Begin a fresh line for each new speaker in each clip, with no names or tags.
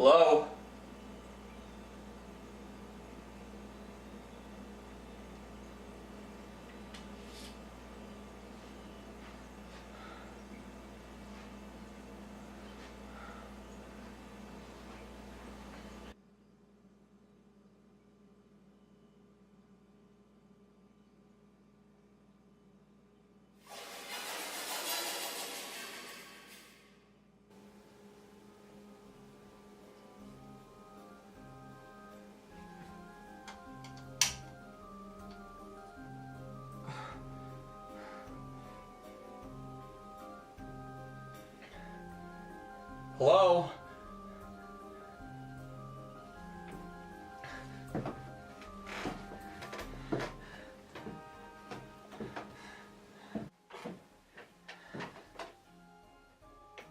Hello? Hello?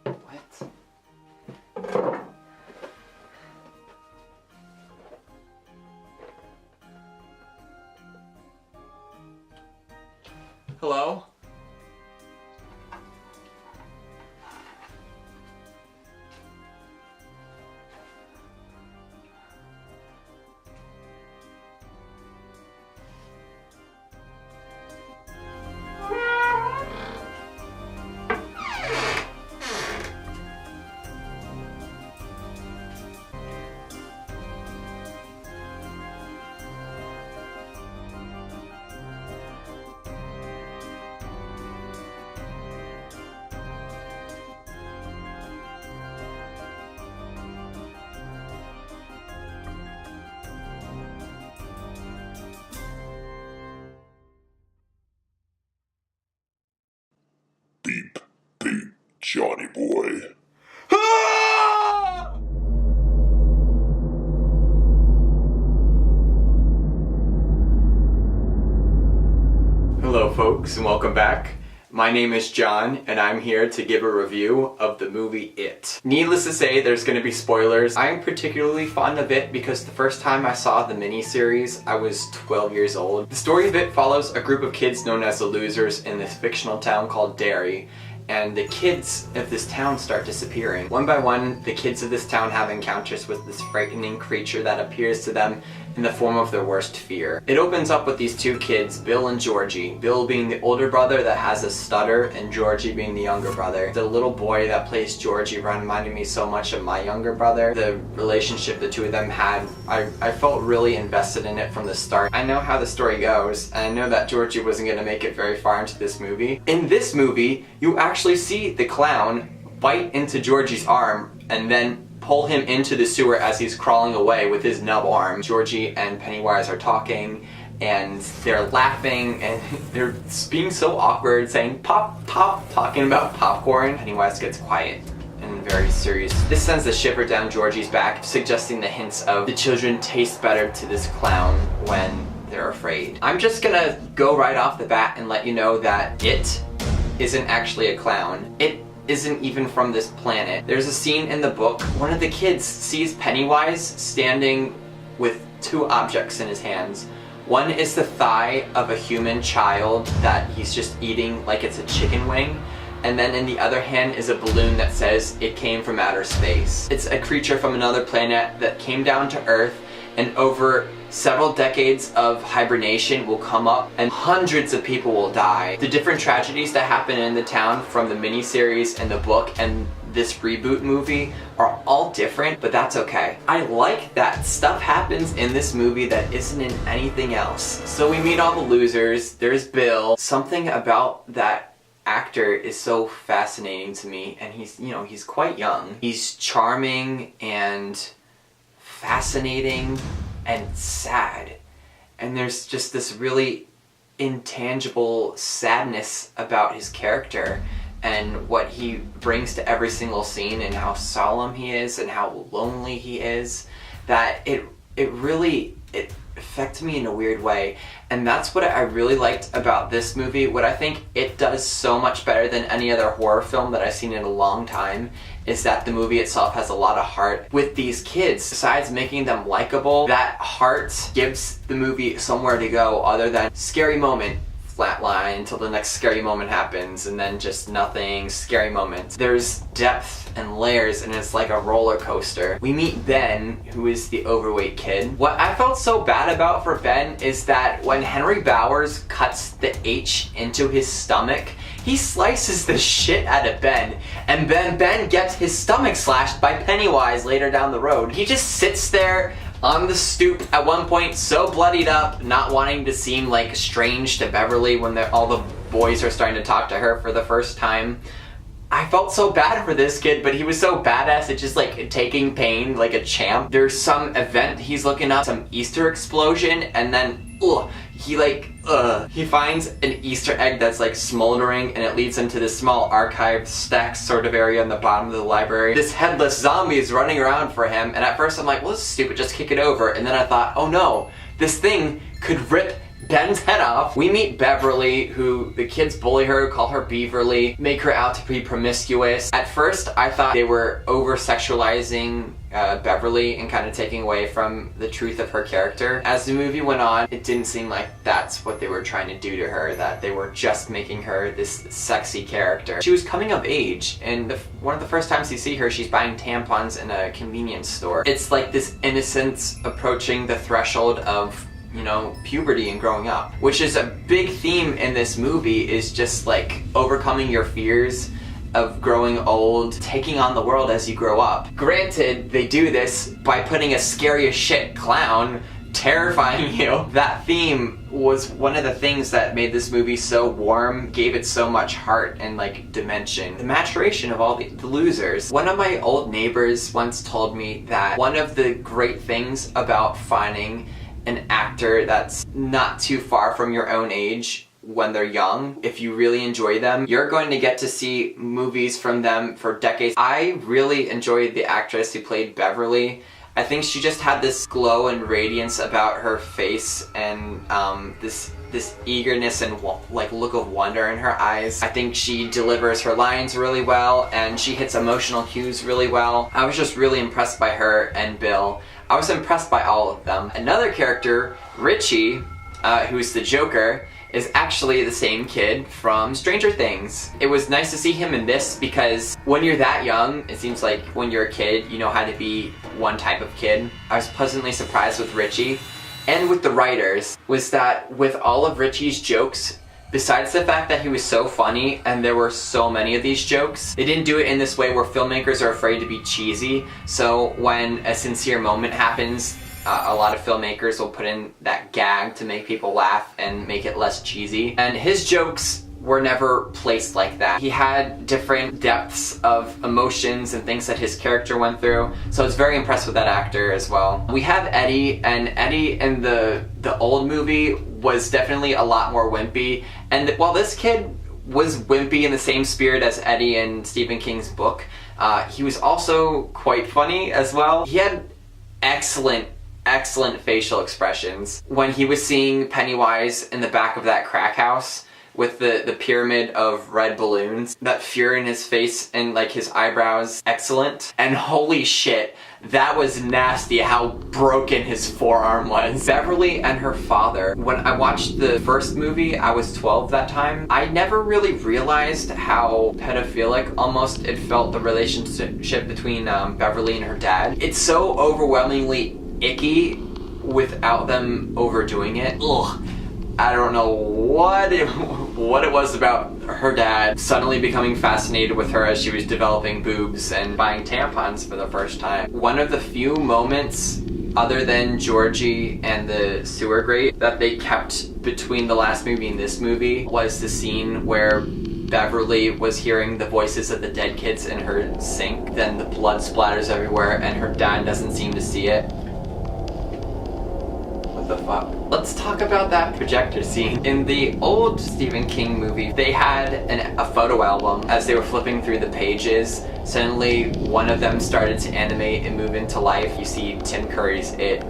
What? Hello?
Beep, beep, Johnny boy.
Hello folks and welcome back. My name is John and I'm here to give a review of the movie It. Needless to say, there's going to be spoilers. I'm particularly fond of It because the first time I saw the miniseries, I was 12 years old. The story of It follows a group of kids known as the Losers in this fictional town called Derry. And the kids of this town start disappearing. One by one, the kids of this town have encounters with this frightening creature that appears to them in the form of their worst fear. It opens up with these two kids, Bill and Georgie. Bill being the older brother that has a stutter, and Georgie being the younger brother. The little boy that plays Georgie reminded me so much of my younger brother. The relationship the two of them had, I felt really invested in it from the start. I know how the story goes, and I know that Georgie wasn't going to make it very far into this movie. In this movie, you actually see the clown bite into Georgie's arm and then pull him into the sewer as he's crawling away with his nub arm. Georgie and Pennywise are talking and they're laughing and they're being so awkward, saying pop, pop, talking about popcorn. Pennywise gets quiet and very serious. This sends a shiver down Georgie's back, suggesting the hints of the children taste better to this clown when they're afraid. I'm just gonna go right off the bat and let you know that It isn't actually a clown. It isn't even from this planet. There's a scene in the book, one of the kids sees Pennywise standing with two objects in his hands. One is the thigh of a human child that he's just eating like it's a chicken wing, and then in the other hand is a balloon that says it came from outer space. It's a creature from another planet that came down to Earth, and over several decades of hibernation will come up and hundreds of people will die. The different tragedies that happen in the town from the miniseries and the book and this reboot movie are all different, but that's okay. I like that stuff happens in this movie that isn't in anything else. So we meet all the losers, there's Bill. Something about that actor is so fascinating to me, and he's quite young. He's charming and fascinating and sad, and there's just this really intangible sadness about his character and what he brings to every single scene and how solemn he is and how lonely he is, that it really affected me in a weird way. And that's what I really liked about this movie. What I think it does so much better than any other horror film that I've seen in a long time is that the movie itself has a lot of heart with these kids. Besides making them likable, that heart gives the movie somewhere to go other than scary moment, flatline until the next scary moment happens, and then just nothing, scary moment. There's depth and layers, and it's like a roller coaster. We meet Ben, who is the overweight kid. What I felt so bad about for Ben is that when Henry Bowers cuts the H into his stomach, he slices the shit out of Ben, and Ben gets his stomach slashed by Pennywise later down the road. He just sits there on the stoop at one point, so bloodied up, not wanting to seem like strange to Beverly when all the boys are starting to talk to her for the first time. I felt so bad for this kid, but he was so badass at just like taking pain like a champ. There's some event he's looking up, some Easter explosion, and then he finds an Easter egg that's like smoldering, and it leads him to this small archive stack sort of area on the bottom of the library. This headless zombie is running around for him, and at first I'm like, well, this is stupid, just kick it over. And then I thought, oh no, this thing could rip Ben's head off. We meet Beverly, who the kids bully her, call her Beaverly, make her out to be promiscuous. At first, I thought they were over-sexualizing Beverly and kind of taking away from the truth of her character. As the movie went on, it didn't seem like that's what they were trying to do to her, that they were just making her this sexy character. She was coming of age, and one of the first times you see her, she's buying tampons in a convenience store. It's like this innocence approaching the threshold of, you know, puberty and growing up, which is a big theme in this movie, is just like overcoming your fears of growing old, taking on the world as you grow up. Granted, they do this by putting a scary as shit clown terrifying you. That theme was one of the things that made this movie so warm, gave it so much heart and like dimension. The maturation of all the losers. One of my old neighbors once told me that one of the great things about finding an actor that's not too far from your own age when they're young, if you really enjoy them, you're going to get to see movies from them for decades. I really enjoyed the actress who played Beverly. I think she just had this glow and radiance about her face, and this eagerness and like look of wonder in her eyes. I think she delivers her lines really well, and she hits emotional cues really well. I was just really impressed by her and Bill. I was impressed by all of them. Another character, Ritchie, who's the Joker, is actually the same kid from Stranger Things. It was nice to see him in this because when you're that young, it seems like when you're a kid, you know how to be one type of kid. I was pleasantly surprised with Ritchie and with the writers, was that with all of Ritchie's jokes, besides the fact that he was so funny and there were so many of these jokes, they didn't do it in this way where filmmakers are afraid to be cheesy. So when a sincere moment happens, a lot of filmmakers will put in that gag to make people laugh and make it less cheesy. And his jokes were never placed like that. He had different depths of emotions and things that his character went through. So I was very impressed with that actor as well. We have Eddie, and Eddie in the old movie was definitely a lot more wimpy. And while this kid was wimpy in the same spirit as Eddie in Stephen King's book, he was also quite funny as well. He had excellent facial expressions. When he was seeing Pennywise in the back of that crack house with the pyramid of red balloons, that fear in his face and like his eyebrows, excellent. And holy shit, that was nasty how broken his forearm was. Beverly and her father, when I watched the first movie, I was 12 that time. I never really realized how pedophilic almost it felt, the relationship between Beverly and her dad. It's so overwhelmingly icky without them overdoing it. Ugh. I don't know what it was about her dad suddenly becoming fascinated with her as she was developing boobs and buying tampons for the first time. One of the few moments, other than Georgie and the sewer grate, that they kept between the last movie and this movie was the scene where Beverly was hearing the voices of the dead kids in her sink. Then the blood splatters everywhere and her dad doesn't seem to see it. What the fuck? Let's talk about that projector scene. In the old Stephen King movie, they had a photo album. As they were flipping through the pages, suddenly one of them started to animate and move into life. You see Tim Curry's It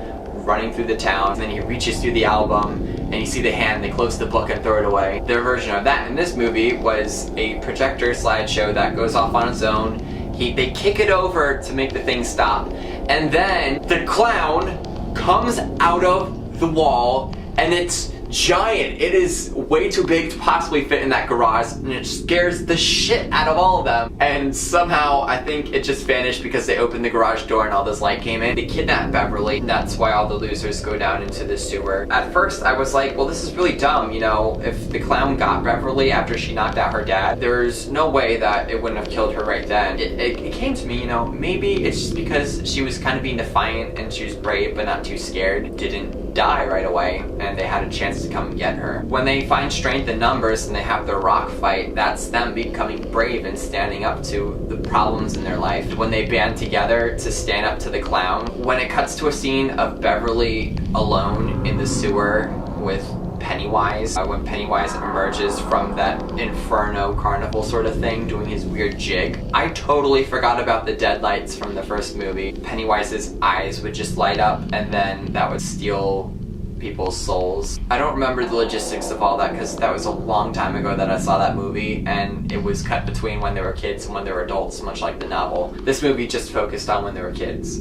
running through the town, and then he reaches through the album, and you see the hand, they close the book and throw it away. Their version of that in this movie was a projector slideshow that goes off on its own. They kick it over to make the thing stop. And then the clown comes out of the wall, and it's giant. It is way too big to possibly fit in that garage, and it scares the shit out of all of them. And somehow, I think it just vanished because they opened the garage door and all this light came in. They kidnapped Beverly, and that's why all the losers go down into the sewer. At first, I was like, well, this is really dumb, you know, if the clown got Beverly after she knocked out her dad, there's no way that it wouldn't have killed her right then. It came to me, you know, maybe it's just because she was kind of being defiant and she was brave but not too scared, didn't die right away, and they had a chance to come and get her. When they find strength in numbers and they have their rock fight, that's them becoming brave and standing up to the problems in their life. When they band together to stand up to the clown, when it cuts to a scene of Beverly alone in the sewer with Pennywise, when Pennywise emerges from that inferno carnival sort of thing, doing his weird jig, I totally forgot about the deadlights from the first movie. Pennywise's eyes would just light up, and then that would steal people's souls. I don't remember the logistics of all that because that was a long time ago that I saw that movie, and it was cut between when they were kids and when they were adults, much like the novel. This movie just focused on when they were kids.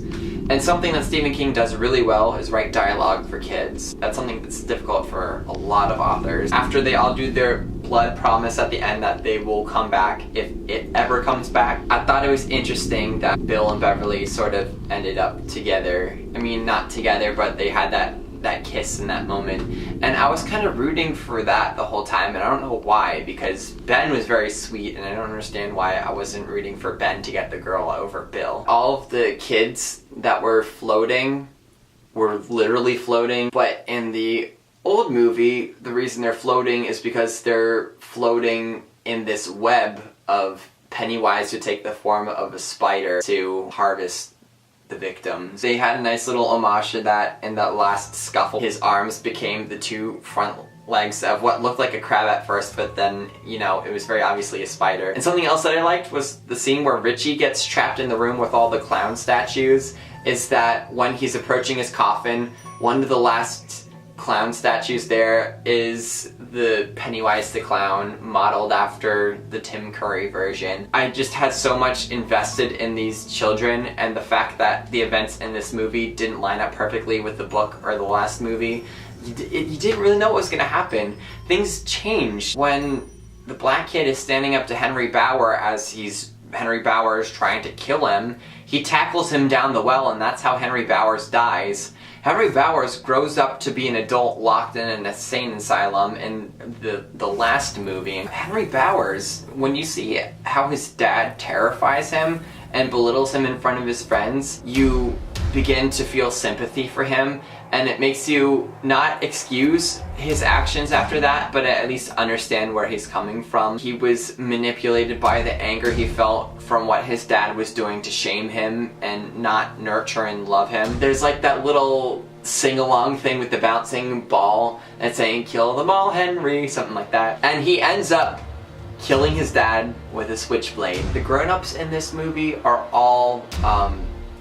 And something that Stephen King does really well is write dialogue for kids. That's something that's difficult for a lot of authors. After they all do their blood promise at the end that they will come back, if it ever comes back, I thought it was interesting that Bill and Beverly sort of ended up together. I mean, not together, but they had that kiss in that moment, and I was kind of rooting for that the whole time, and I don't know why, because Ben was very sweet, and I don't understand why I wasn't rooting for Ben to get the girl over Bill. All of the kids that were floating were literally floating, but in the old movie, the reason they're floating is because they're floating in this web of Pennywise who take the form of a spider to harvest the victims. They had a nice little homage to that in that last scuffle. His arms became the two front legs of what looked like a crab at first, but then, you know, it was very obviously a spider. And something else that I liked was the scene where Ritchie gets trapped in the room with all the clown statues, is that when he's approaching his coffin, one of the last clown statues there is the Pennywise the Clown, modeled after the Tim Curry version. I just had so much invested in these children, and the fact that the events in this movie didn't line up perfectly with the book or the last movie, you didn't really know what was going to happen. Things changed when the black kid is standing up to Henry Bauer as Henry Bowers trying to kill him. He tackles him down the well, and that's how Henry Bowers dies. Henry Bowers grows up to be an adult locked in an insane asylum in the last movie. And Henry Bowers, when you see how his dad terrifies him and belittles him in front of his friends, you begin to feel sympathy for him, and it makes you not excuse his actions after that, but at least understand where he's coming from. He was manipulated by the anger he felt from what his dad was doing to shame him and not nurture and love him. There's like that little sing-along thing with the bouncing ball and saying, "Kill them all, Henry," something like that. And he ends up killing his dad with a switchblade. The grown-ups in this movie are all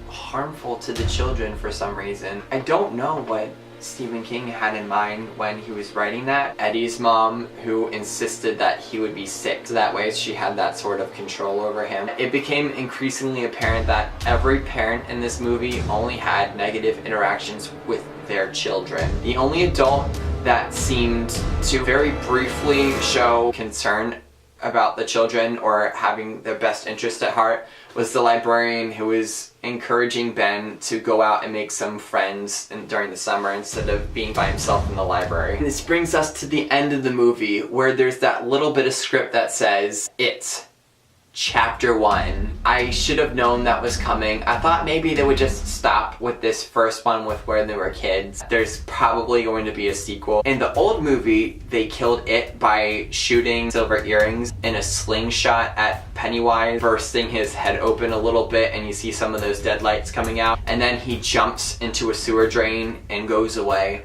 harmful to the children for some reason. I don't know what Stephen King had in mind when he was writing that. Eddie's mom, who insisted that he would be sick, so that way she had that sort of control over him. It became increasingly apparent that every parent in this movie only had negative interactions with their children. The only adult that seemed to very briefly show concern about the children or having their best interest at heart was the librarian, who was encouraging Ben to go out and make some friends during the summer instead of being by himself in the library. And this brings us to the end of the movie, where there's that little bit of script that says, "It, Chapter 1. I should have known that was coming. I thought maybe they would just stop with this first one with where they were kids. There's probably going to be a sequel. In the old movie, they killed it by shooting silver earrings in a slingshot at Pennywise, bursting his head open a little bit, and you see some of those deadlights coming out. And then he jumps into a sewer drain and goes away.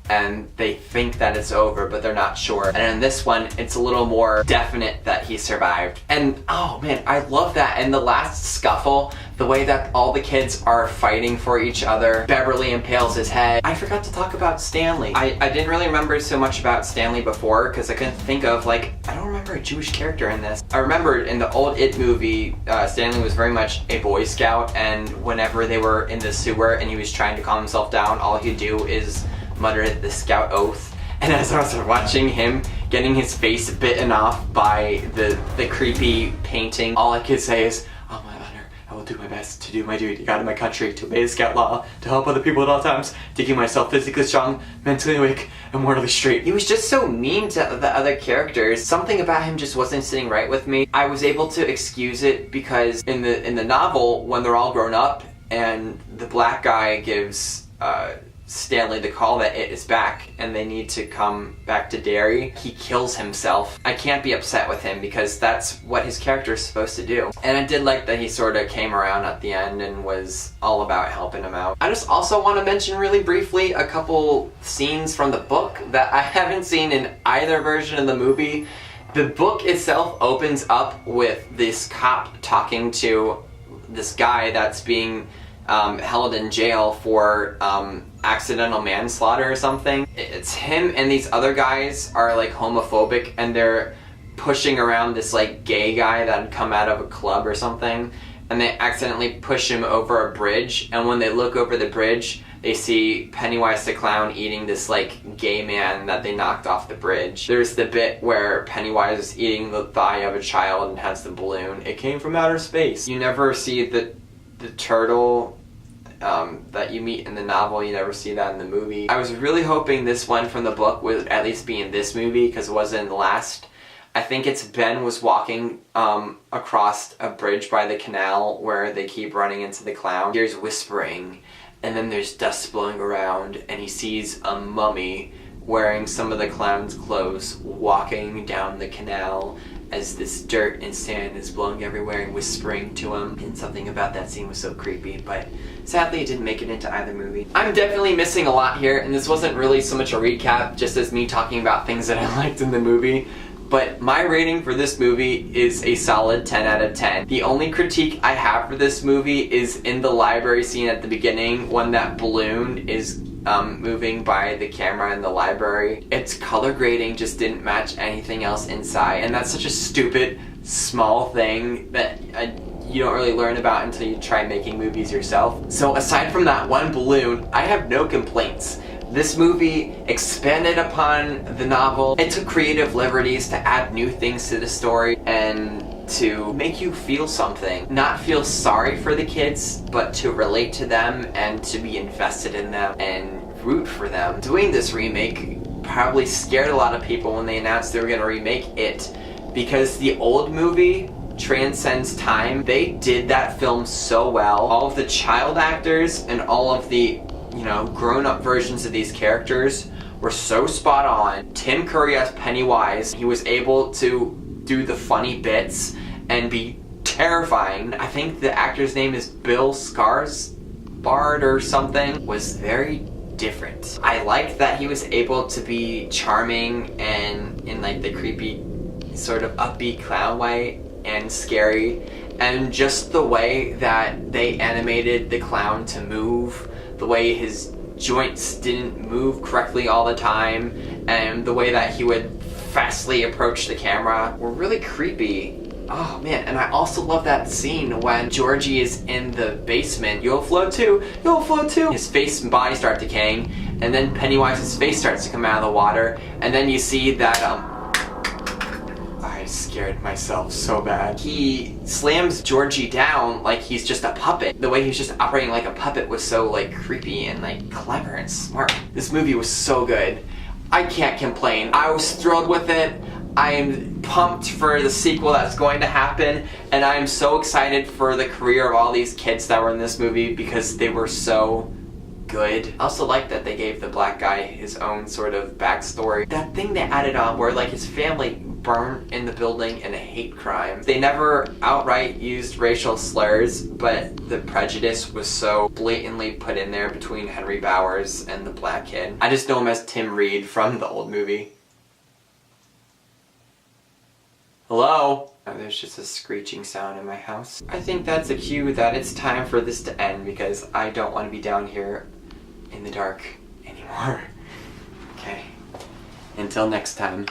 And they think that it's over, but they're not sure. And in this one, it's a little more definite that he survived. And oh man, I love that. And the last scuffle, the way that all the kids are fighting for each other. Beverly impales his head. I forgot to talk about Stanley. I didn't really remember so much about Stanley before because I couldn't think of, like, I don't remember a Jewish character in this. I remember in the old It movie, Stanley was very much a Boy Scout, and whenever they were in the sewer and he was trying to calm himself down, all he'd do is mutter the scout oath, And as I was watching him getting his face bitten off by the creepy painting, all I could say is, "Oh, my honor, I will do my best to do my duty, God of my country, to obey the scout law, to help other people at all times, to keep myself physically strong, mentally awake, and morally straight." He was just so mean to the other characters. Something about him just wasn't sitting right with me. I was able to excuse it because in the novel, when they're all grown up and the black guy gives Stanley the call that it is back and they need to come back to Derry, he kills himself. I can't be upset with him because that's what his character is supposed to do. And I did like that he sort of came around at the end and was all about helping him out. I just also want to mention really briefly a couple scenes from the book that I haven't seen in either version of the movie. The book itself opens up with this cop talking to this guy that's being held in jail for accidental manslaughter or something. It's him and these other guys are like homophobic and they're pushing around this like gay guy that had come out of a club or something, and they accidentally push him over a bridge, and when they look over the bridge they see Pennywise the Clown eating this like gay man that they knocked off the bridge. There's the bit where Pennywise is eating the thigh of a child and has the balloon. It came from outer space. You never see the turtle that you meet in the novel. You never see that in the movie. I was really hoping this one from the book would at least be in this movie because it wasn't in the last. I think it's Ben was walking across a bridge by the canal where they keep running into the clown. Here's whispering, and then there's dust blowing around, and he sees a mummy wearing some of the clown's clothes walking down the canal as this dirt and sand is blowing everywhere and whispering to him. And something about that scene was so creepy, but sadly it didn't make it into either movie. I'm definitely missing a lot here, and this wasn't really so much a recap, just as me talking about things that I liked in the movie. But my rating for this movie is a solid 10 out of 10. The only critique I have for this movie is in the library scene at the beginning when that balloon is moving by the camera in the library. Its color grading just didn't match anything else inside, and that's such a stupid, small thing that you don't really learn about until you try making movies yourself. So aside from that one balloon, I have no complaints. This movie expanded upon the novel. It took creative liberties to add new things to the story and to make you feel something. Not feel sorry for the kids, but to relate to them and to be invested in them and root for them. Doing this remake probably scared a lot of people when they announced they were going to remake it, because the old movie transcends time. They did that film so well. All of the child actors and all of the grown-up versions of these characters were so spot on. Tim Curry as Pennywise, he was able to do the funny bits and be terrifying. I think the actor's name is Bill Skarsgård or something, was very different. I liked that he was able to be charming and in like the creepy sort of upbeat clown way and scary, and just the way that they animated the clown to move, the way his joints didn't move correctly all the time, and the way that he would fastly approach the camera were really creepy. Oh man, and I also love that scene when Georgie is in the basement. You'll float too, you'll float too. His face and body start decaying, and then Pennywise's face starts to come out of the water, and then you see that I scared myself so bad. He slams Georgie down like he's just a puppet. The way he's just operating like a puppet was so like creepy and like clever and smart. This movie was so good. I can't complain. I was thrilled with it. I am pumped for the sequel that's going to happen, and I am so excited for the career of all these kids that were in this movie because they were so good. I also like that they gave the black guy his own sort of backstory. That thing they added on where like his family burned in the building in a hate crime. They never outright used racial slurs, but the prejudice was so blatantly put in there between Henry Bowers and the black kid. I just know him as Tim Reed from the old movie. Hello? Oh, there's just a screeching sound in my house. I think that's a cue that it's time for this to end because I don't want to be down here in the dark anymore. Okay. Until next time.